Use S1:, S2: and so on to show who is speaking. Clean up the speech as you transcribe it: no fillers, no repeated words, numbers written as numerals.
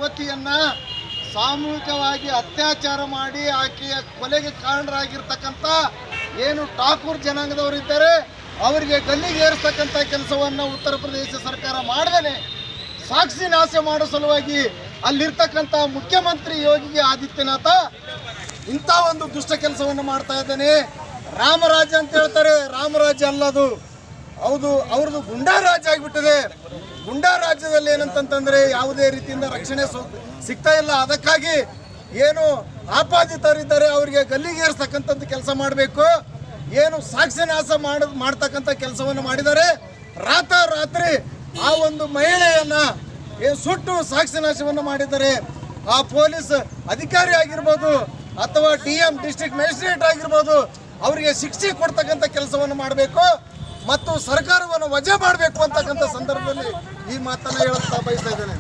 S1: ಯುವತಿಯನ್ನ ಸಾಮೂಹಿಕವಾಗಿ ಅತ್ಯಾಚಾರ ಮಾಡಿ ಆಕೆಯ ಕೊಲೆಗೆ ಕಾರಣರಾಗಿರ್ತಕ್ಕಂಥ ಏನು ಠಾಕೂರ್ ಜನಾಂಗದವರಿದ್ದಾರೆ ಅವರಿಗೆ ಗಲ್ಲಿಗೆ ಏರಿಸ್ತಕ್ಕಂಥ ಕೆಲಸವನ್ನು ಉತ್ತರ ಪ್ರದೇಶ ಸರ್ಕಾರ ಮಾಡದೇ ಸಾಕ್ಷಿ ನಾಶ ಮಾಡೋ ಸಲುವಾಗಿ ಅಲ್ಲಿರ್ತಕ್ಕಂಥ ಮುಖ್ಯಮಂತ್ರಿ ಯೋಗಿ ಆದಿತ್ಯನಾಥ ಇಂಥ ಒಂದು ದುಷ್ಟ ಕೆಲಸವನ್ನು ಮಾಡ್ತಾ ಇದ್ದಾನೆ. ರಾಮರಾಜ್ಯ ಅಂತ ಹೇಳ್ತಾರೆ, ರಾಮರಾಜ್ಯ ಅಲ್ಲದು, ಹೌದು ಅವ್ರದ್ದು ಗುಂಡಾ ರಾಜ್ಯ ಆಗಿಬಿಟ್ಟಿದೆ. ಗುಂಡಾ ರಾಜ್ಯದಲ್ಲಿ ಏನಂತಂದ್ರೆ ಯಾವುದೇ ರೀತಿಯಿಂದ ರಕ್ಷಣೆ ಸಿಗ್ತಾ ಇಲ್ಲ. ಅದಕ್ಕಾಗಿ ಏನು ಆಪಾದಿತರಿದ್ದಾರೆ ಅವರಿಗೆ ಗಲ್ಲಿಗೇರಿಸ್ತಕ್ಕಂಥದ್ದು ಕೆಲಸ ಮಾಡಬೇಕು. ಏನು ಸಾಕ್ಷಿ ನಾಶ ಮಾಡ್ತಕ್ಕಂಥ ಕೆಲಸವನ್ನು ಮಾಡಿದ್ದಾರೆ. ರಾತ್ರಿ ಆ ಒಂದು ಮಹಿಳೆಯನ್ನ ಸುಟ್ಟು ಸಾಕ್ಷಿ ನಾಶವನ್ನು ಮಾಡಿದ್ದಾರೆ. ಆ ಪೊಲೀಸ್ ಅಧಿಕಾರಿ ಆಗಿರ್ಬೋದು ಅಥವಾ DM ಡಿಸ್ಟ್ರಿಕ್ಟ್ ಮ್ಯಾಜಿಸ್ಟ್ರೇಟ್ ಆಗಿರ್ಬೋದು ಅವರಿಗೆ ಶಿಕ್ಷೆ ಕೊಡ್ತಕ್ಕಂಥ ಕೆಲಸವನ್ನು ಮಾಡಬೇಕು ಮತ್ತು ಸರ್ಕಾರವನ್ನು ವಜಾ ಮಾಡಬೇಕು ಅಂತಕ್ಕಂಥ ಸಂದರ್ಭದಲ್ಲಿ ಈ ಮಾತನ್ನು ಹೇಳಕ್ಕೆ ಬಯಸ್ತಾ ಇದ್ದೇನೆ.